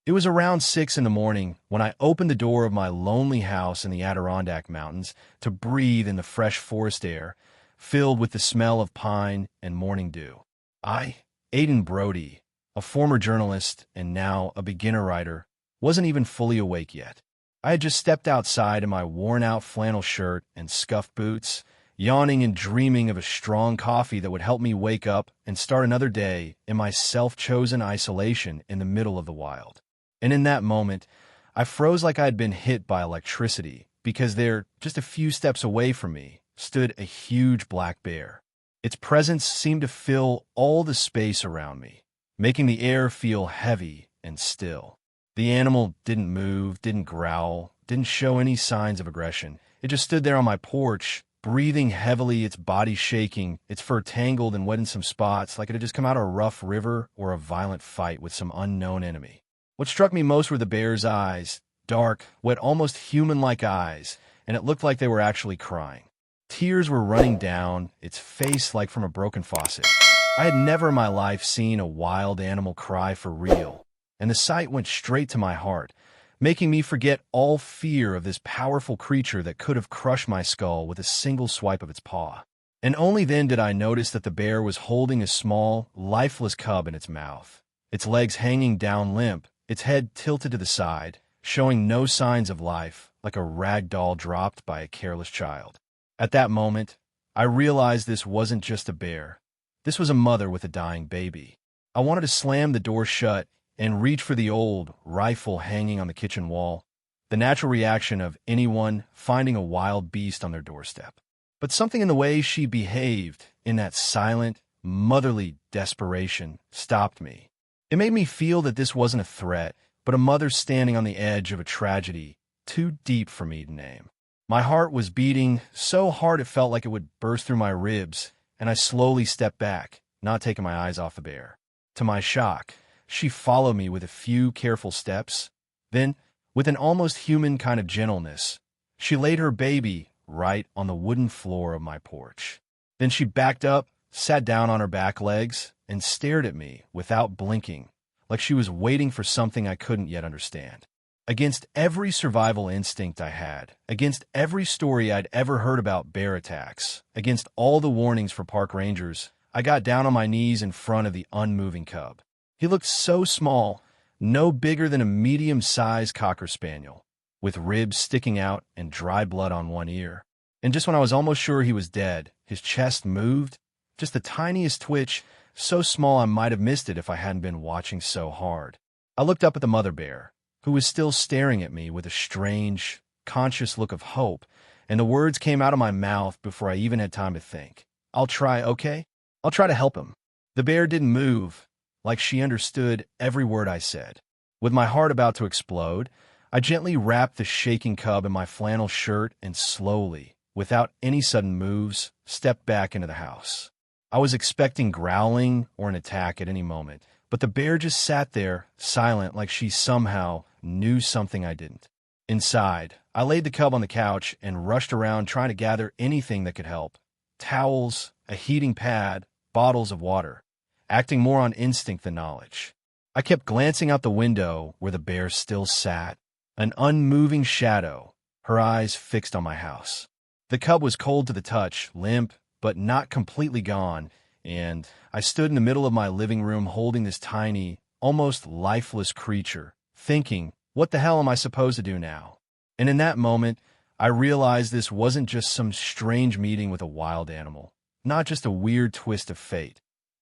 It was around 6 in the morning when I opened the door of my lonely house in the Adirondack Mountains to breathe in the fresh forest air, filled with the smell of pine and morning dew. I, Aidan Brody, a former journalist and now a beginner writer, wasn't even fully awake yet. I had just stepped outside in my worn-out flannel shirt and scuffed boots, yawning and dreaming of a strong coffee that would help me wake up and start another day in my self-chosen isolation in the middle of the wild. And in that moment, I froze like I had been hit by electricity, because there, just a few steps away from me, stood a huge black bear. Its presence seemed to fill all the space around me, making the air feel heavy and still. The animal didn't move, didn't growl, didn't show any signs of aggression. It just stood there on my porch, breathing heavily, its body shaking, its fur tangled and wet in some spots, like it had just come out of a rough river or a violent fight with some unknown enemy. What struck me most were the bear's eyes, dark, wet, almost human-like eyes, and it looked like they were actually crying. Tears were running down, its face like from a broken faucet. I had never in my life seen a wild animal cry for real, and the sight went straight to my heart, making me forget all fear of this powerful creature that could have crushed my skull with a single swipe of its paw. And only then did I notice that the bear was holding a small, lifeless cub in its mouth, its legs hanging down limp, its head tilted to the side, showing no signs of life, like a rag doll dropped by a careless child. At that moment, I realized this wasn't just a bear. This was a mother with a dying baby. I wanted to slam the door shut and reach for the old rifle hanging on the kitchen wall, the natural reaction of anyone finding a wild beast on their doorstep. But something in the way she behaved, in that silent, motherly desperation, stopped me. It made me feel that this wasn't a threat, but a mother standing on the edge of a tragedy too deep for me to name. My heart was beating so hard it felt like it would burst through my ribs, and I slowly stepped back, not taking my eyes off the bear. To my shock, she followed me with a few careful steps. Then, with an almost human kind of gentleness, she laid her baby right on the wooden floor of my porch. Then she backed up, sat down on her back legs, and stared at me without blinking, like she was waiting for something I couldn't yet understand. Against every survival instinct I had, against every story I'd ever heard about bear attacks, against all the warnings for park rangers, I got down on my knees in front of the unmoving cub. He looked so small, no bigger than a medium-sized cocker spaniel, with ribs sticking out and dry blood on one ear. And just when I was almost sure he was dead, his chest moved, just the tiniest twitch, so small I might have missed it if I hadn't been watching so hard. I looked up at the mother bear, who was still staring at me with a strange, conscious look of hope, and the words came out of my mouth before I even had time to think. "I'll try, okay? I'll try to help him." The bear didn't move, like she understood every word I said. With my heart about to explode, I gently wrapped the shaking cub in my flannel shirt and slowly, without any sudden moves, stepped back into the house. I was expecting growling or an attack at any moment, but the bear just sat there, silent, like she somehow knew something I didn't. Inside, I laid the cub on the couch and rushed around trying to gather anything that could help. Towels, a heating pad, bottles of water, acting more on instinct than knowledge. I kept glancing out the window where the bear still sat, an unmoving shadow, her eyes fixed on my house. The cub was cold to the touch, limp, but not completely gone, and I stood in the middle of my living room holding this tiny, almost lifeless creature, thinking, what the hell am I supposed to do now? And in that moment, I realized this wasn't just some strange meeting with a wild animal, not just a weird twist of fate.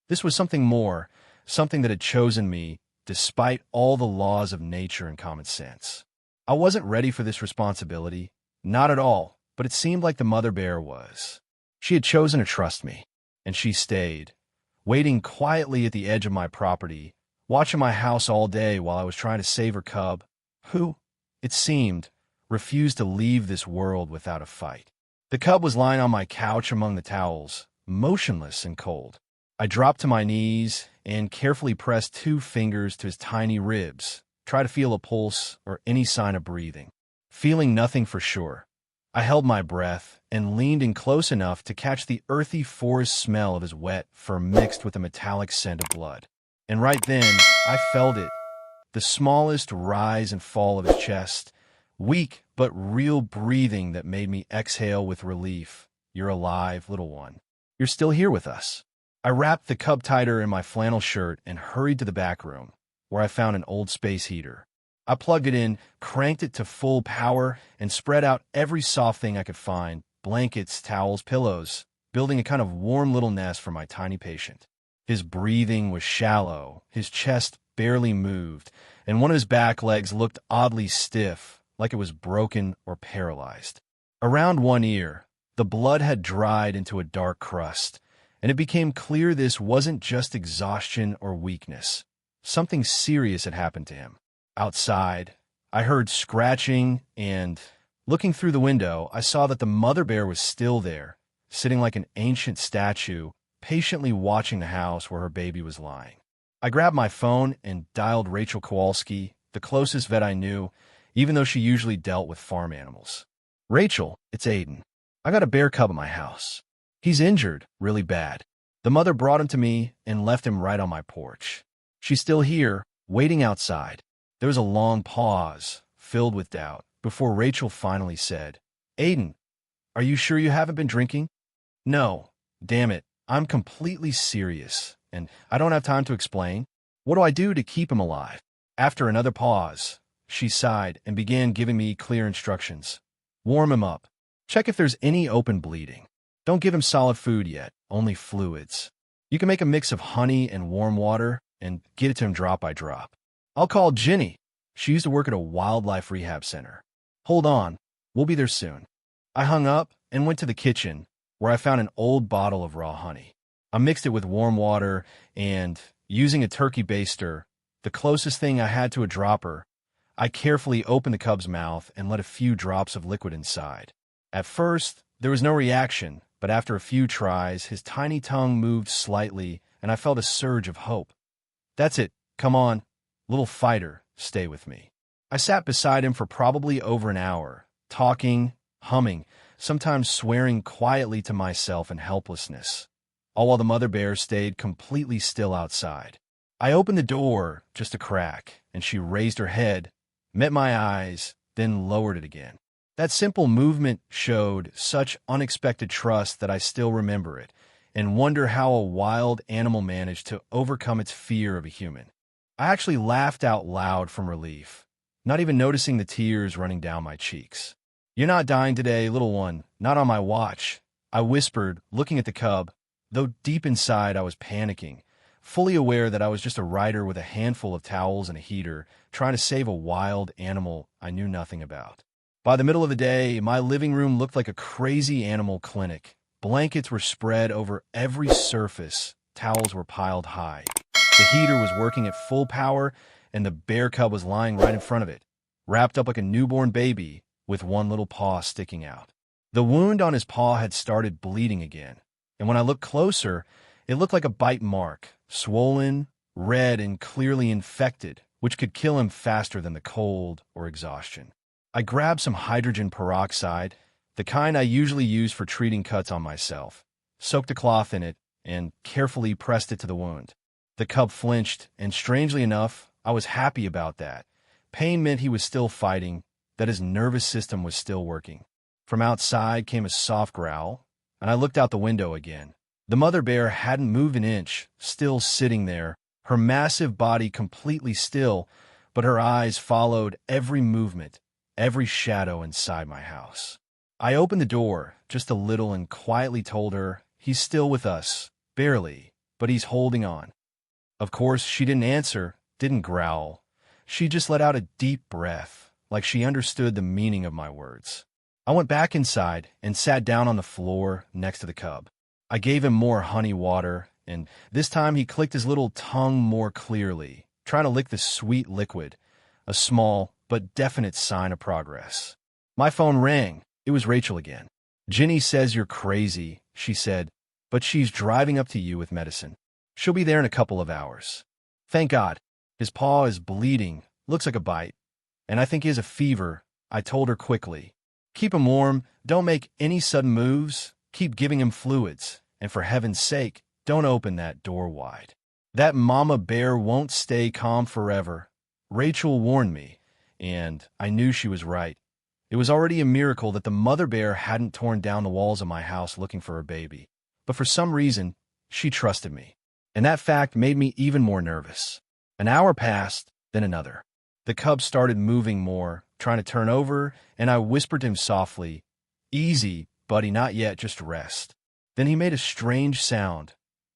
This was something more, something that had chosen me, despite all the laws of nature and common sense. I wasn't ready for this responsibility, not at all, but it seemed like the mother bear was. She had chosen to trust me, and she stayed, waiting quietly at the edge of my property, watching my house all day while I was trying to save her cub, who, it seemed, refused to leave this world without a fight. The cub was lying on my couch among the towels, motionless and cold. I dropped to my knees and carefully pressed 2 fingers to his tiny ribs, try to feel a pulse or any sign of breathing. Feeling nothing for sure, I held my breath and leaned in close enough to catch the earthy forest smell of his wet fur mixed with the metallic scent of blood. And right then, I felt it. the smallest rise and fall of his chest, weak but real breathing that made me exhale with relief. You're alive, little one. You're still here with us. I wrapped the cub tighter in my flannel shirt and hurried to the back room, where I found an old space heater. I plugged it in, cranked it to full power, and spread out every soft thing I could find: blankets, towels, pillows, building a kind of warm little nest for my tiny patient. His breathing was shallow, his chest barely moved, and one of his back legs looked oddly stiff, like it was broken or paralyzed. Around one ear, the blood had dried into a dark crust, and it became clear this wasn't just exhaustion or weakness. Something serious had happened to him. Outside, I heard scratching, and, looking through the window, I saw that the mother bear was still there, sitting like an ancient statue, patiently watching the house where her baby was lying. I grabbed my phone and dialed Rachel Kowalski, the closest vet I knew, even though she usually dealt with farm animals. "Rachel, it's Aiden. I got a bear cub at my house. He's injured, really bad. The mother brought him to me and left him right on my porch. She's still here, waiting outside." There was a long pause, filled with doubt, before Rachel finally said, "Aiden, are you sure you haven't been drinking?" "No. Damn it. I'm completely serious, and I don't have time to explain. What do I do to keep him alive?" After another pause, she sighed and began giving me clear instructions. "Warm him up. Check if there's any open bleeding. Don't give him solid food yet, only fluids. You can make a mix of honey and warm water and get it to him drop by drop. I'll call Ginny. She used to work at a wildlife rehab center. Hold on, we'll be there soon." I hung up and went to the kitchen, where I found an old bottle of raw honey. I mixed it with warm water and, using a turkey baster, the closest thing I had to a dropper, I carefully opened the cub's mouth and let a few drops of liquid inside. At first, there was no reaction, but after a few tries, his tiny tongue moved slightly, and I felt a surge of hope. "That's it. Come on. Little fighter, stay with me." I sat beside him for probably over an hour, talking, humming, sometimes swearing quietly to myself in helplessness, all while the mother bear stayed completely still outside. I opened the door just a crack, and she raised her head, met my eyes, then lowered it again. That simple movement showed such unexpected trust that I still remember it, and wonder how a wild animal managed to overcome its fear of a human. I actually laughed out loud from relief, not even noticing the tears running down my cheeks. "You're not dying today, little one, not on my watch," I whispered, looking at the cub, though deep inside I was panicking, fully aware that I was just a rider with a handful of towels and a heater, trying to save a wild animal I knew nothing about. By the middle of the day, my living room looked like a crazy animal clinic. Blankets were spread over every surface, towels were piled high. The heater was working at full power, and the bear cub was lying right in front of it, wrapped up like a newborn baby, with one little paw sticking out. The wound on his paw had started bleeding again, and when I looked closer, it looked like a bite mark, swollen, red, and clearly infected, which could kill him faster than the cold or exhaustion. I grabbed some hydrogen peroxide, the kind I usually use for treating cuts on myself, soaked a cloth in it, and carefully pressed it to the wound. The cub flinched, and strangely enough, I was happy about that. Pain meant he was still fighting, that his nervous system was still working. From outside came a soft growl, and I looked out the window again. The mother bear hadn't moved an inch, still sitting there, her massive body completely still, but her eyes followed every movement, every shadow inside my house. I opened the door just a little and quietly told her, "He's still with us, barely, but he's holding on." Of course, she didn't answer, didn't growl. She just let out a deep breath, like she understood the meaning of my words. I went back inside and sat down on the floor next to the cub. I gave him more honey water, and this time he clicked his little tongue more clearly, trying to lick the sweet liquid, a small but definite sign of progress. My phone rang. It was Rachel again. "Ginny says you're crazy," she said, "but she's driving up to you with medicine. She'll be there in a couple of hours." Thank God. His paw is bleeding, looks like a bite, and I think he has a fever, I told her quickly. "Keep him warm, don't make any sudden moves, keep giving him fluids, and for heaven's sake, don't open that door wide. That mama bear won't stay calm forever. Rachel warned me, and I knew she was right. It was already a miracle that the mother bear hadn't torn down the walls of my house looking for her baby. But for some reason, she trusted me. And that fact made me even more nervous. An hour passed, then another. The cub started moving more, trying to turn over, and I whispered to him softly, "Easy, buddy, not yet, just rest." Then he made a strange sound.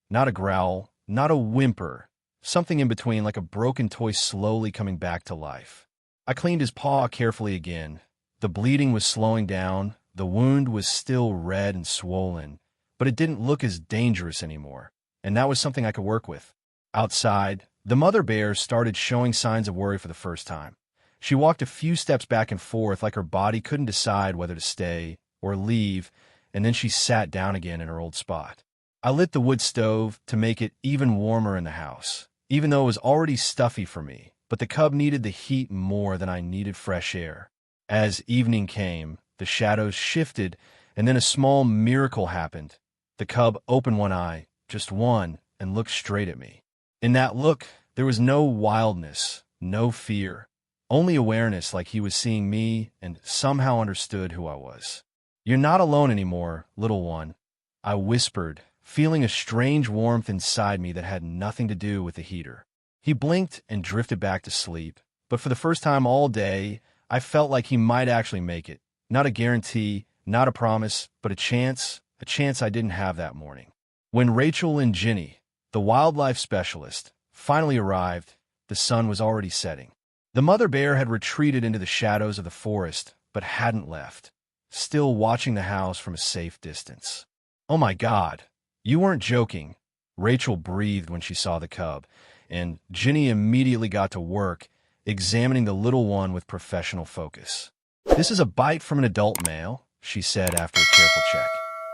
Not a growl, not a whimper, something in between, like a broken toy slowly coming back to life. I cleaned his paw carefully again. The bleeding was slowing down, the wound was still red and swollen, but it didn't look as dangerous anymore, and that was something I could work with. Outside, the mother bear started showing signs of worry for the first time. She walked a few steps back and forth like her body couldn't decide whether to stay or leave, and then she sat down again in her old spot. I lit the wood stove to make it even warmer in the house, even though it was already stuffy for me, but the cub needed the heat more than I needed fresh air. As evening came, the shadows shifted, and then a small miracle happened. The cub opened one eye, just one, and looked straight at me. In that look, there was no wildness, no fear, only awareness, like he was seeing me and somehow understood who I was. "You're not alone anymore, little one," I whispered, feeling a strange warmth inside me that had nothing to do with the heater. He blinked and drifted back to sleep, but for the first time all day, I felt like he might actually make it. Not a guarantee, not a promise, but a chance I didn't have that morning. When Rachel and Ginny, the wildlife specialist, finally arrived, the sun was already setting. The mother bear had retreated into the shadows of the forest, but hadn't left, still watching the house from a safe distance. "Oh my God, you weren't joking," Rachel breathed when she saw the cub, and Ginny immediately got to work, examining the little one with professional focus. "This is a bite from an adult male," she said after a careful check.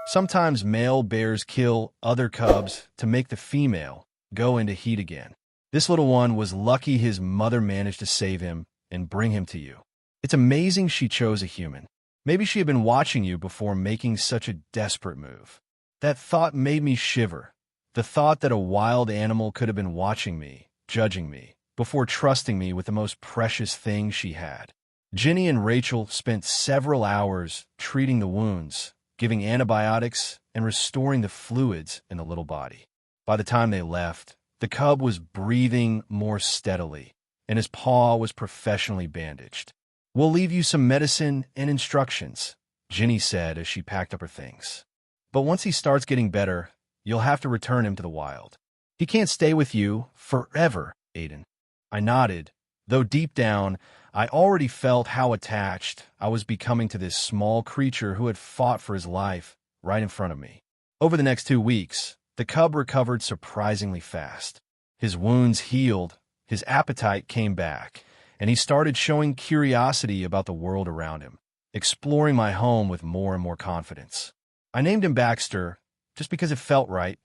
"Sometimes male bears kill other cubs to make the female go into heat again. This little one was lucky his mother managed to save him and bring him to you. It's amazing she chose a human. Maybe she had been watching you before making such a desperate move." That thought made me shiver. The thought that a wild animal could have been watching me, judging me, before trusting me with the most precious thing she had. Ginny and Rachel spent several hours treating the wounds, giving antibiotics, and restoring the fluids in the little body. By the time they left, the cub was breathing more steadily, and his paw was professionally bandaged. "We'll leave you some medicine and instructions," Ginny said as she packed up her things. "But once he starts getting better, you'll have to return him to the wild. He can't stay with you forever, Aiden." I nodded, though deep down, I already felt how attached I was becoming to this small creature who had fought for his life right in front of me. Over the next 2 weeks, the cub recovered surprisingly fast. His wounds healed, his appetite came back, and he started showing curiosity about the world around him, exploring my home with more and more confidence. I named him Baxter just because it felt right,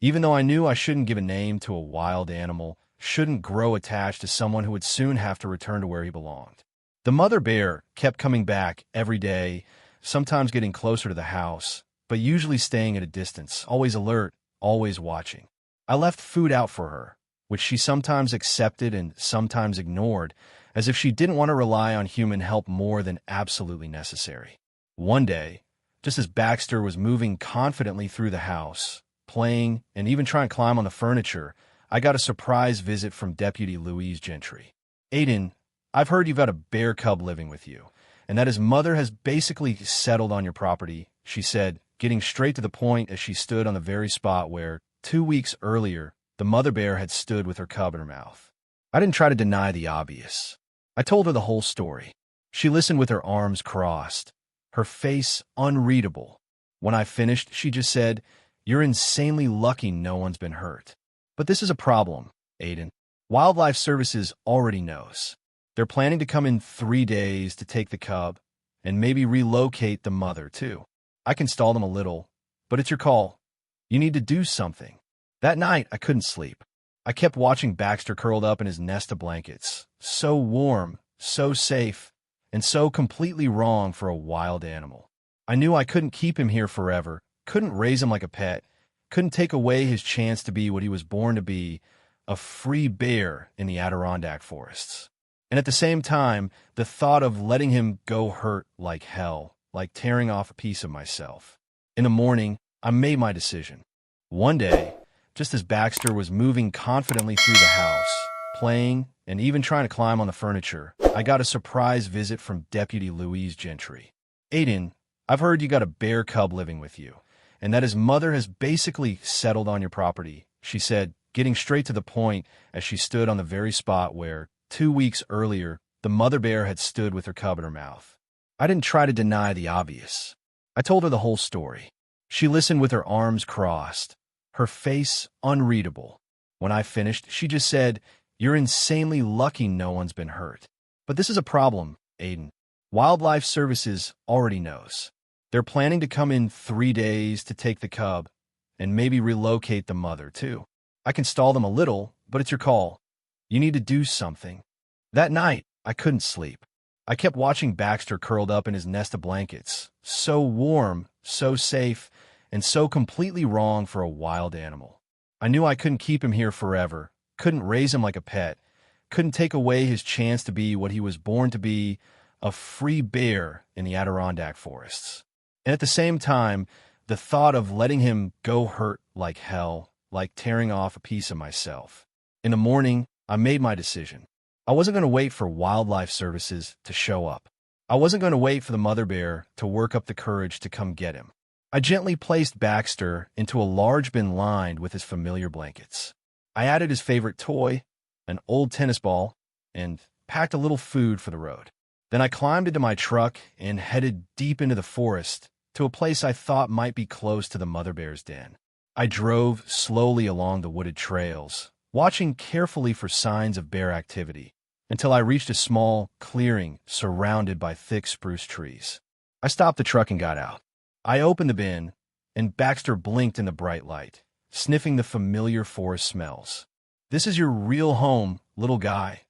even though I knew I shouldn't give a name to a wild animal, shouldn't grow attached to someone who would soon have to return to where he belonged. The mother bear kept coming back every day, sometimes getting closer to the house, but usually staying at a distance, always alert, always watching. I left food out for her, which she sometimes accepted and sometimes ignored, as if she didn't want to rely on human help more than absolutely necessary. One day, just as Baxter was moving confidently through the house, playing, and even trying to climb on the furniture, I got a surprise visit from Deputy Louise Gentry. "Aiden, I've heard you've got a bear cub living with you, and that his mother has basically settled on your property," she said, getting straight to the point as she stood on the very spot where, 2 weeks earlier, the mother bear had stood with her cub in her mouth. I didn't try to deny the obvious. I told her the whole story. She listened with her arms crossed, her face unreadable. When I finished, she just said, "You're insanely lucky no one's been hurt. But this is a problem, Aiden. Wildlife Services already knows. They're planning to come in 3 days to take the cub and maybe relocate the mother, too. I can stall them a little, but it's your call. You need to do something." That night, I couldn't sleep. I kept watching Baxter curled up in his nest of blankets, so warm, so safe, and so completely wrong for a wild animal. I knew I couldn't keep him here forever, couldn't raise him like a pet, couldn't take away his chance to be what he was born to be, a free bear in the Adirondack forests. And at the same time, the thought of letting him go hurt like hell, like tearing off a piece of myself. In the morning, I made my decision. One day, just as Baxter was moving confidently through the house, playing, and even trying to climb on the furniture, I got a surprise visit from Deputy Louise Gentry. "Aiden, I've heard you got a bear cub living with you, and that his mother has basically settled on your property," she said, getting straight to the point as she stood on the very spot where, 2 weeks earlier, the mother bear had stood with her cub in her mouth. I didn't try to deny the obvious. I told her the whole story. She listened with her arms crossed, her face unreadable. When I finished, she just said, "You're insanely lucky no one's been hurt. But this is a problem, Aiden. Wildlife Services already knows. They're planning to come in 3 days to take the cub and maybe relocate the mother, too. I can stall them a little, but it's your call. You need to do something." That night, I couldn't sleep. I kept watching Baxter curled up in his nest of blankets, so warm, so safe, and so completely wrong for a wild animal. I knew I couldn't keep him here forever, couldn't raise him like a pet, couldn't take away his chance to be what he was born to be, a free bear in the Adirondack forests. And at the same time, the thought of letting him go hurt like hell, like tearing off a piece of myself. In the morning, I made my decision. I wasn't going to wait for Wildlife Services to show up. I wasn't going to wait for the mother bear to work up the courage to come get him. I gently placed Baxter into a large bin lined with his familiar blankets. I added his favorite toy, an old tennis ball, and packed a little food for the road. Then I climbed into my truck and headed deep into the forest to a place I thought might be close to the mother bear's den. I drove slowly along the wooded trails, watching carefully for signs of bear activity, until I reached a small clearing surrounded by thick spruce trees. I stopped the truck and got out. I opened the bin, and Baxter blinked in the bright light, sniffing the familiar forest smells. "This is your real home, little guy,"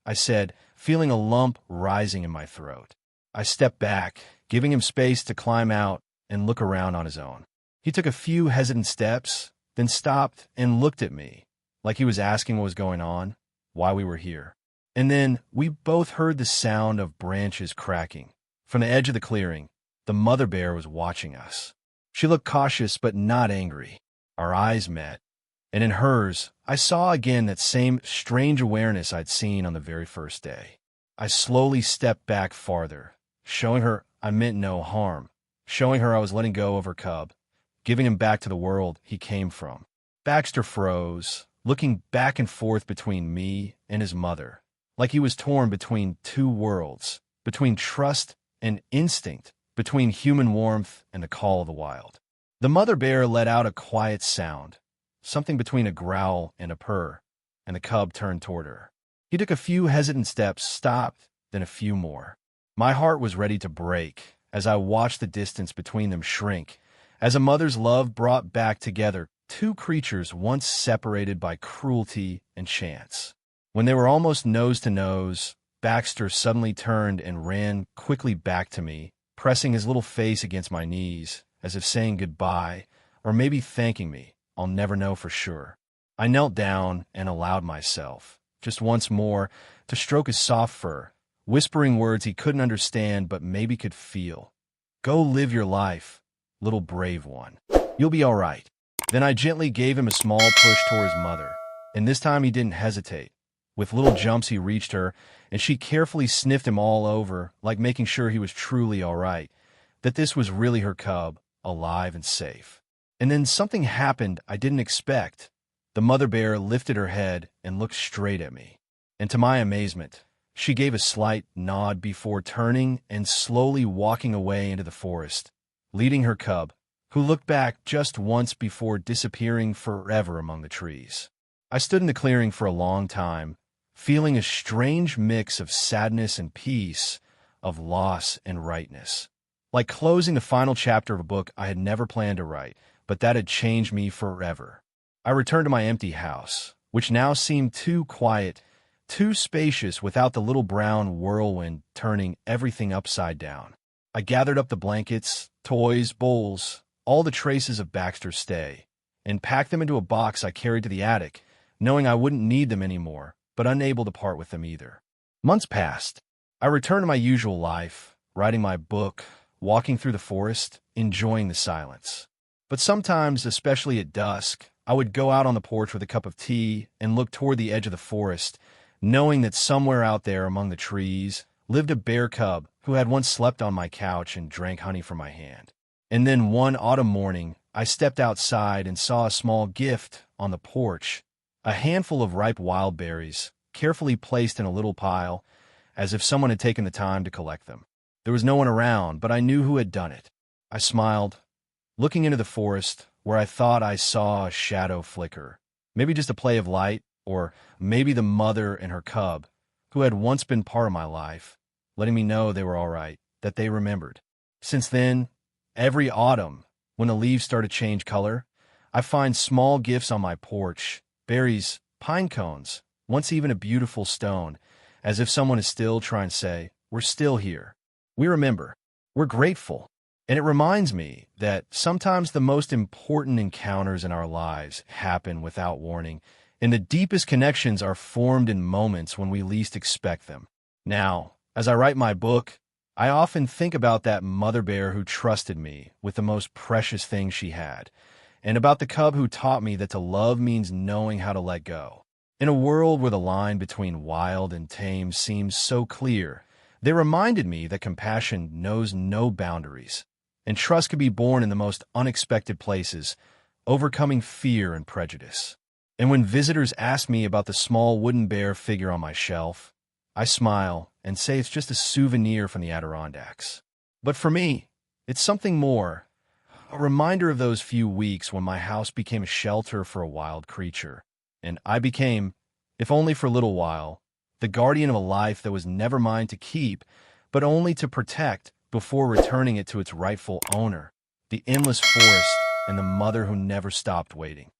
I said, feeling a lump rising in my throat. I stepped back, giving him space to climb out and look around on his own. He took a few hesitant steps, then stopped and looked at me, like he was asking what was going on, why we were here. And then we both heard the sound of branches cracking. From the edge of the clearing, the mother bear was watching us. She looked cautious but not angry. Our eyes met, and in hers, I saw again that same strange awareness I'd seen on the very first day. I slowly stepped back farther, showing her I meant no harm, showing her I was letting go of her cub, giving him back to the world he came from. Baxter froze, looking back and forth between me and his mother, like he was torn between two worlds, between trust and instinct, between human warmth and the call of the wild. The mother bear let out a quiet sound, something between a growl and a purr, and the cub turned toward her. He took a few hesitant steps, stopped, then a few more. My heart was ready to break as I watched the distance between them shrink, as a mother's love brought back together two creatures once separated by cruelty and chance. When they were almost nose to nose, Baxter suddenly turned and ran quickly back to me, pressing his little face against my knees, as if saying goodbye, or maybe thanking me. I'll never know for sure. I knelt down and allowed myself, just once more, to stroke his soft fur, whispering words he couldn't understand but maybe could feel. "Go live your life, little brave one. You'll be all right." Then I gently gave him a small push toward his mother, and this time he didn't hesitate. With little jumps he reached her, and she carefully sniffed him all over, like making sure he was truly all right, that this was really her cub, alive and safe. And then something happened I didn't expect. The mother bear lifted her head and looked straight at me. And to my amazement, she gave a slight nod before turning and slowly walking away into the forest, leading her cub, who looked back just once before disappearing forever among the trees. I stood in the clearing for a long time, feeling a strange mix of sadness and peace, of loss and rightness. Like closing the final chapter of a book I had never planned to write, but that had changed me forever. I returned to my empty house, which now seemed too quiet, too spacious without the little brown whirlwind turning everything upside down. I gathered up the blankets, toys, bowls, all the traces of Baxter's stay, and packed them into a box I carried to the attic, knowing I wouldn't need them anymore, but unable to part with them either. Months passed. I returned to my usual life, writing my book, walking through the forest, enjoying the silence. But sometimes, especially at dusk, I would go out on the porch with a cup of tea and look toward the edge of the forest, knowing that somewhere out there among the trees lived a bear cub who had once slept on my couch and drank honey from my hand. And then one autumn morning, I stepped outside and saw a small gift on the porch, a handful of ripe wild berries, carefully placed in a little pile, as if someone had taken the time to collect them. There was no one around, but I knew who had done it. I smiled, looking into the forest where I thought I saw a shadow flicker. Maybe just a play of light, or maybe the mother and her cub, who had once been part of my life, letting me know they were all right, that they remembered. Since then, every autumn, when the leaves start to change color, I find small gifts on my porch, berries, pine cones, once even a beautiful stone, as if someone is still trying to say, we're still here. We remember. We're grateful. And it reminds me that sometimes the most important encounters in our lives happen without warning, and the deepest connections are formed in moments when we least expect them. Now, as I write my book, I often think about that mother bear who trusted me with the most precious thing she had, and about the cub who taught me that to love means knowing how to let go. In a world where the line between wild and tame seems so clear, they reminded me that compassion knows no boundaries, and trust can be born in the most unexpected places, overcoming fear and prejudice. And when visitors ask me about the small wooden bear figure on my shelf, I smile and say it's just a souvenir from the Adirondacks. But for me, it's something more, a reminder of those few weeks when my house became a shelter for a wild creature, and I became, if only for a little while, the guardian of a life that was never mine to keep, but only to protect before returning it to its rightful owner, the endless forest and the mother who never stopped waiting.